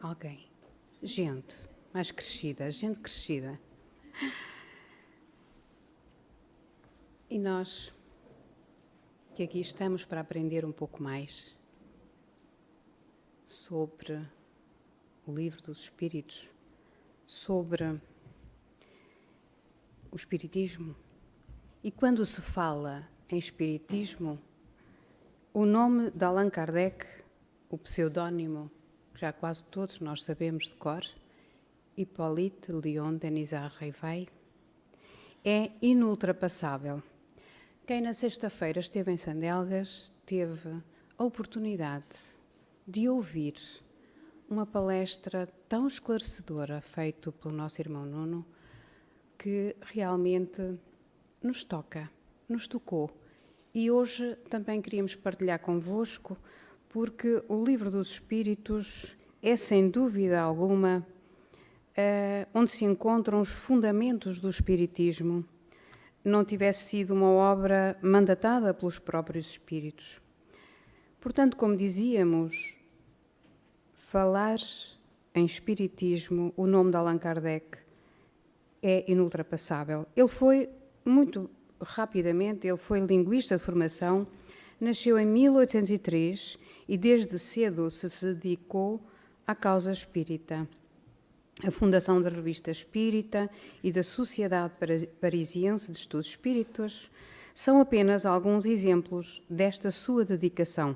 alguém, gente mais crescida, gente crescida. E nós, que aqui estamos para aprender um pouco mais sobre o livro dos Espíritos, sobre o Espiritismo. E quando se fala em Espiritismo, o nome de Allan Kardec, o pseudónimo, que já quase todos nós sabemos de cor, Hippolyte Léon Denisard Rivay, é inultrapassável. Quem na sexta-feira esteve em Sandelgas teve a oportunidade de ouvir uma palestra tão esclarecedora feita pelo nosso irmão Nuno, que realmente nos toca, nos tocou. E hoje também queríamos partilhar convosco, porque o Livro dos Espíritos é, sem dúvida alguma, onde se encontram os fundamentos do Espiritismo, não tivesse sido uma obra mandatada pelos próprios Espíritos. Portanto, como dizíamos, falar em Espiritismo, o nome de Allan Kardec é inultrapassável. Ele foi, muito rapidamente, ele foi linguista de formação, nasceu em 1803 e desde cedo se dedicou à causa espírita. A fundação da Revista Espírita e da Sociedade Parisiense de Estudos Espíritas são apenas alguns exemplos desta sua dedicação.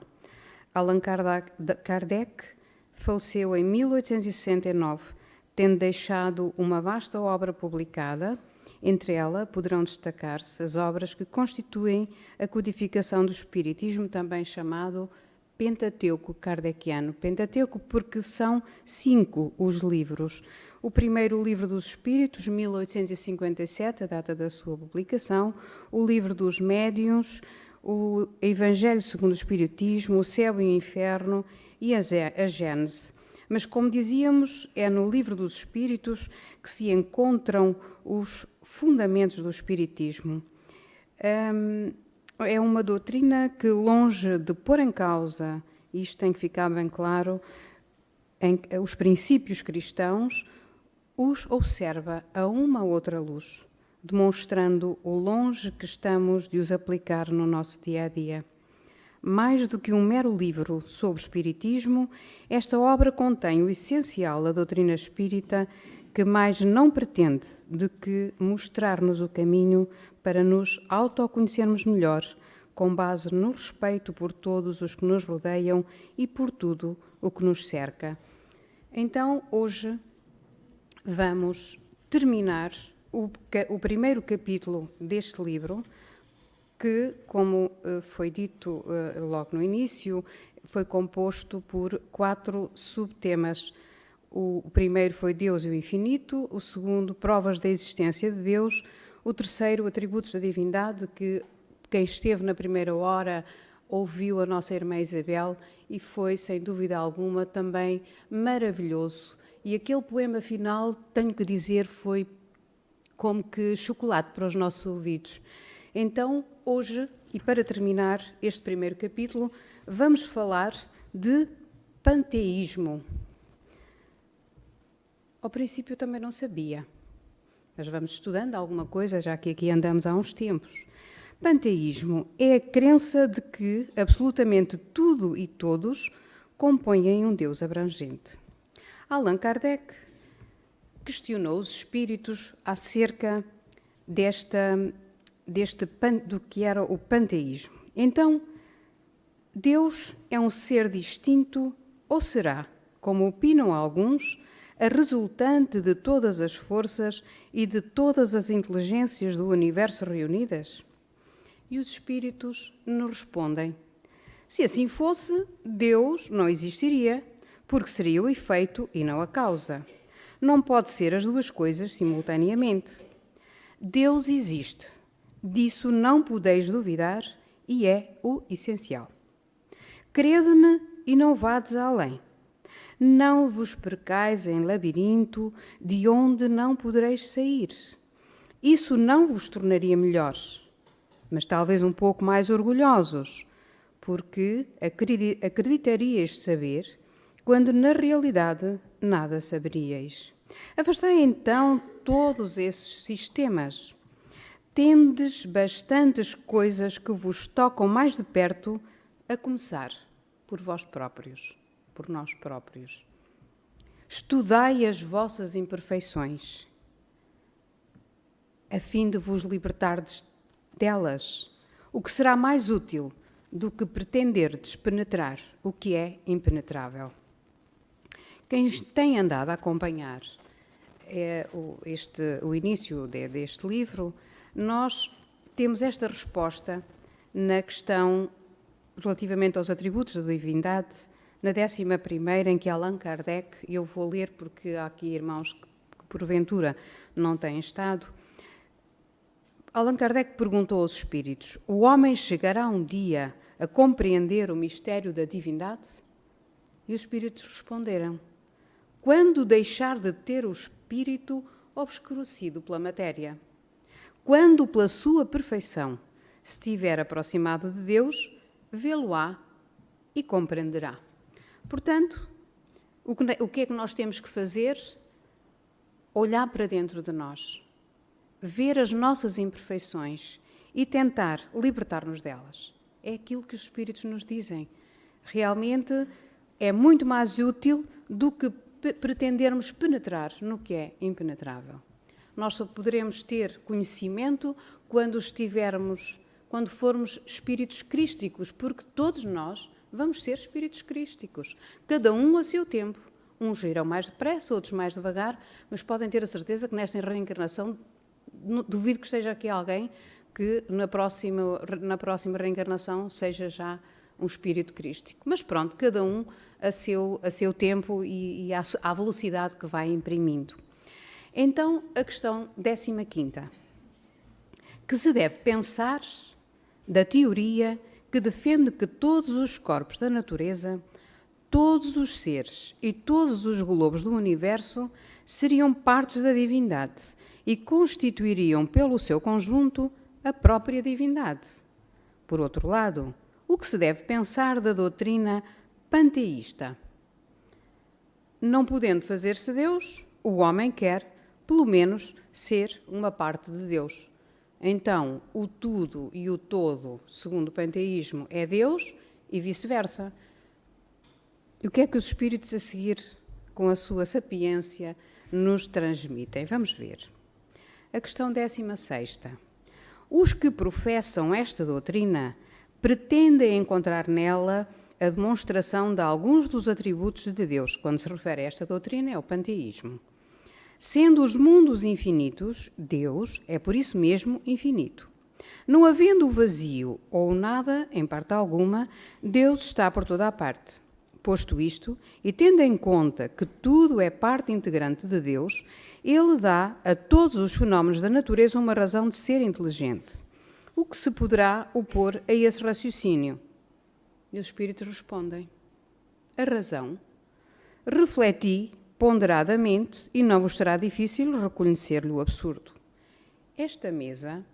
Allan Kardec faleceu em 1869, tendo deixado uma vasta obra publicada. Entre ela poderão destacar-se as obras que constituem a codificação do Espiritismo, também chamado Pentateuco Kardeciano. Pentateuco porque são 5 os livros. O primeiro, o Livro dos Espíritos, 1857, a data da sua publicação. O Livro dos Médiuns, o Evangelho segundo o Espiritismo, o Céu e o Inferno e a Gênese. Mas, como dizíamos, é no Livro dos Espíritos que se encontram os fundamentos do Espiritismo. É uma doutrina que, longe de pôr em causa, isto tem que ficar bem claro, os princípios cristãos, os observa a uma outra luz, demonstrando o longe que estamos de os aplicar no nosso dia-a-dia. Mais do que um mero livro sobre espiritismo, esta obra contém o essencial da doutrina espírita, que mais não pretende do que mostrar-nos o caminho para nos autoconhecermos melhor, com base no respeito por todos os que nos rodeiam e por tudo o que nos cerca. Então, hoje, vamos terminar o primeiro capítulo deste livro, que, como foi dito logo no início, foi composto por 4 subtemas. O primeiro foi Deus e o Infinito, o segundo, Provas da Existência de Deus, o terceiro, Atributos da Divindade, que quem esteve na primeira hora ouviu a nossa irmã Isabel e foi, sem dúvida alguma, também maravilhoso. E aquele poema final, tenho que dizer, foi como que chocolate para os nossos ouvidos. Então, hoje, e para terminar este primeiro capítulo, vamos falar de panteísmo. Ao princípio também não sabia, mas vamos estudando alguma coisa, já que aqui andamos há uns tempos. Panteísmo é a crença de que absolutamente tudo e todos compõem um Deus abrangente. Allan Kardec questionou os espíritos acerca do que era o panteísmo. Então, Deus é um ser distinto ou será, como opinam alguns, a resultante de todas as forças e de todas as inteligências do universo reunidas? E os espíritos nos respondem: se assim fosse, Deus não existiria, porque seria o efeito e não a causa. Não pode ser as duas coisas simultaneamente. Deus existe, disso não podeis duvidar, e é o essencial. Crede-me e não vades além. Não vos percais em labirinto de onde não podereis sair. Isso não vos tornaria melhores, mas talvez um pouco mais orgulhosos, porque acreditarias saber quando na realidade nada saberíeis. Afastai então todos esses sistemas. Tendes bastantes coisas que vos tocam mais de perto, a começar por vós próprios, por nós próprios. Estudai as vossas imperfeições, a fim de vos libertardes delas, o que será mais útil do que pretenderdes penetrar o que é impenetrável. Quem tem andado a acompanhar o início deste livro, nós temos esta resposta na questão relativamente aos atributos da divindade, na 11ª, em que Allan Kardec, e eu vou ler porque há aqui irmãos que porventura não têm estado, Allan Kardec perguntou aos espíritos: o homem chegará um dia a compreender o mistério da divindade? E os espíritos responderam: quando deixar de ter o espírito obscurecido pela matéria, quando pela sua perfeição se estiver aproximado de Deus, vê-lo-á e compreenderá. Portanto, o que é que nós temos que fazer? Olhar para dentro de nós, ver as nossas imperfeições e tentar libertar-nos delas. É aquilo que os espíritos nos dizem. Realmente é muito mais útil do que pretendermos penetrar no que é impenetrável. Nós só poderemos ter conhecimento quando formos espíritos crísticos, porque todos nós vamos ser espíritos crísticos, cada um a seu tempo. Uns irão mais depressa, outros mais devagar, mas podem ter a certeza que nesta reencarnação, duvido que esteja aqui alguém que na próxima reencarnação seja já um espírito crístico. Mas pronto, cada um a seu tempo e à velocidade que vai imprimindo. Então, a questão 15ª, que se deve pensar da teoria que defende que todos os corpos da natureza, todos os seres e todos os globos do universo seriam partes da divindade e constituiriam pelo seu conjunto a própria divindade. Por outro lado, o que se deve pensar da doutrina panteísta? Não podendo fazer-se Deus, o homem quer, pelo menos, ser uma parte de Deus. Então, o tudo e o todo, segundo o panteísmo, é Deus e vice-versa. E o que é que os espíritos a seguir, com a sua sapiência, nos transmitem? Vamos ver. A questão 16ª. Os que professam esta doutrina pretendem encontrar nela a demonstração de alguns dos atributos de Deus. Quando se refere a esta doutrina, é o panteísmo. Sendo os mundos infinitos, Deus é por isso mesmo infinito. Não havendo o vazio ou o nada, em parte alguma, Deus está por toda a parte. Posto isto, e tendo em conta que tudo é parte integrante de Deus, Ele dá a todos os fenómenos da natureza uma razão de ser inteligente. O que se poderá opor a esse raciocínio? E os espíritos respondem: a razão. Refleti ponderadamente e não vos será difícil reconhecer-lhe o absurdo. Esta mesa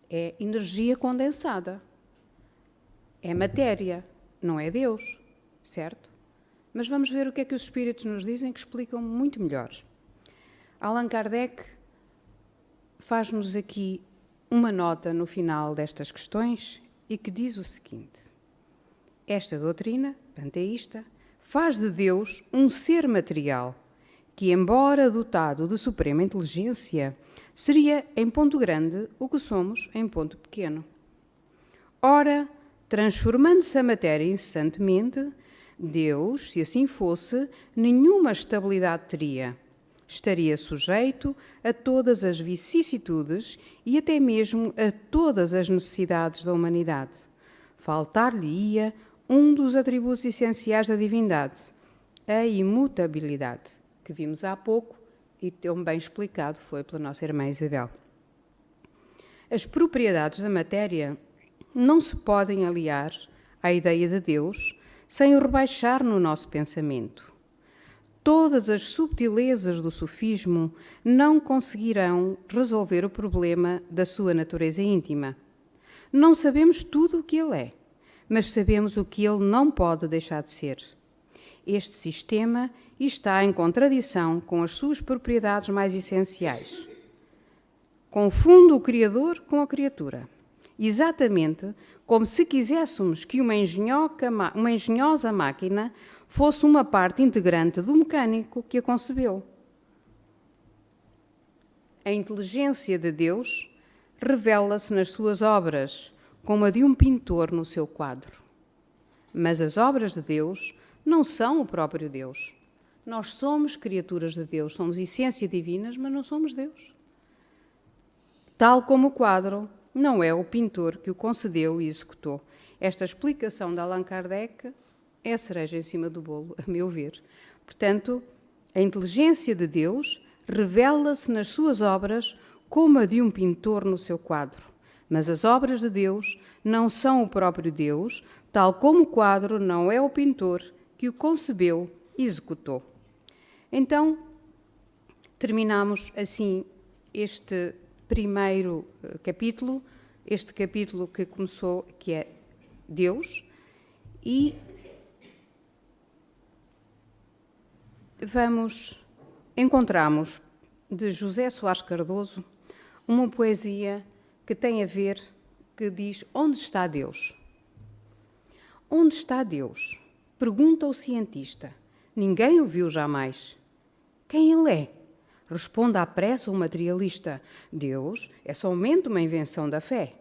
é energia condensada. É matéria, não é Deus, certo? Mas vamos ver o que é que os espíritos nos dizem, que explicam muito melhor. Allan Kardec faz-nos aqui uma nota no final destas questões e que diz o seguinte: esta doutrina panteísta faz de Deus um ser material que, embora dotado de suprema inteligência, seria em ponto grande o que somos em ponto pequeno. Ora, transformando-se a matéria incessantemente, Deus, se assim fosse, nenhuma estabilidade teria. Estaria sujeito a todas as vicissitudes e até mesmo a todas as necessidades da humanidade. Faltar-lhe-ia um dos atributos essenciais da divindade, a imutabilidade, que vimos há pouco e tão bem explicado foi pela nossa irmã Isabel. As propriedades da matéria não se podem aliar à ideia de Deus sem o rebaixar no nosso pensamento. Todas as subtilezas do sofismo não conseguirão resolver o problema da sua natureza íntima. Não sabemos tudo o que ele é, mas sabemos o que ele não pode deixar de ser. este sistema está em contradição com as suas propriedades mais essenciais. Confunde o Criador com a criatura, exatamente como se quiséssemos que uma engenhosa máquina fosse uma parte integrante do mecânico que a concebeu. A inteligência de Deus revela-se nas suas obras, como a de um pintor no seu quadro. Mas as obras de Deus não são o próprio Deus. Nós somos criaturas de Deus, somos essência divinas, mas não somos Deus. Tal como o quadro não é o pintor que o concedeu e executou. Esta explicação de Allan Kardec é a cereja em cima do bolo, a meu ver. Portanto, a inteligência de Deus revela-se nas suas obras como a de um pintor no seu quadro. Mas as obras de Deus não são o próprio Deus, tal como o quadro não é o pintor que o concebeu e executou. Então, terminamos assim este primeiro capítulo, este capítulo que começou, que é Deus, e encontramos de José Soares Cardoso uma poesia que tem a ver, que diz: onde está Deus? Onde está Deus? Pergunta o cientista. Ninguém o viu jamais. Quem ele é? Responde à pressa o materialista. Deus é somente uma invenção da fé.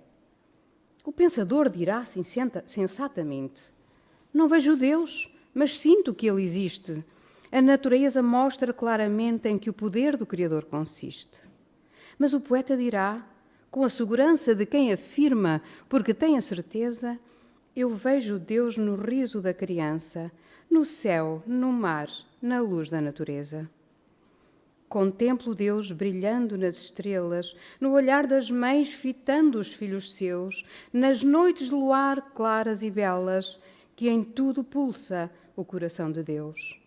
O pensador dirá sensatamente: não vejo Deus, mas sinto que ele existe. A natureza mostra claramente em que o poder do Criador consiste. Mas o poeta dirá, com a segurança de quem afirma, porque tem a certeza: eu vejo Deus no riso da criança, no céu, no mar, na luz da natureza. Contemplo Deus brilhando nas estrelas, no olhar das mães fitando os filhos seus, nas noites de luar claras e belas, que em tudo pulsa o coração de Deus.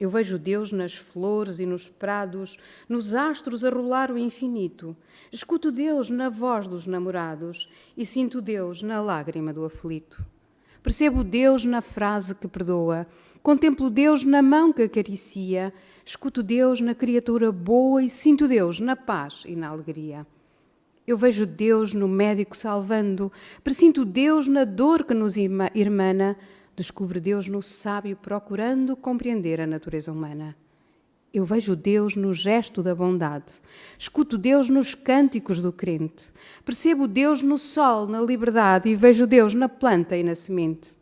Eu vejo Deus nas flores e nos prados, nos astros a rolar o infinito. Escuto Deus na voz dos namorados e sinto Deus na lágrima do aflito. Percebo Deus na frase que perdoa, contemplo Deus na mão que acaricia, escuto Deus na criatura boa e sinto Deus na paz e na alegria. Eu vejo Deus no médico salvando, presinto Deus na dor que nos irmana, descubro Deus no sábio procurando compreender a natureza humana. Eu vejo Deus no gesto da bondade, escuto Deus nos cânticos do crente, percebo Deus no sol, na liberdade e vejo Deus na planta e na semente.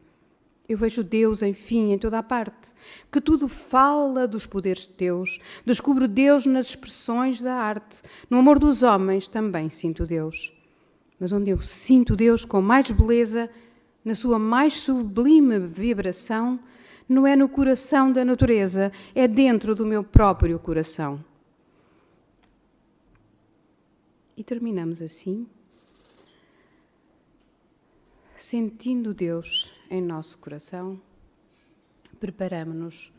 Eu vejo Deus, enfim, em toda a parte, que tudo fala dos poderes teus, descubro Deus nas expressões da arte, no amor dos homens também sinto Deus. Mas onde eu sinto Deus com mais beleza, na sua mais sublime vibração, não é no coração da natureza, é dentro do meu próprio coração. E terminamos assim, sentindo Deus em nosso coração, preparamo-nos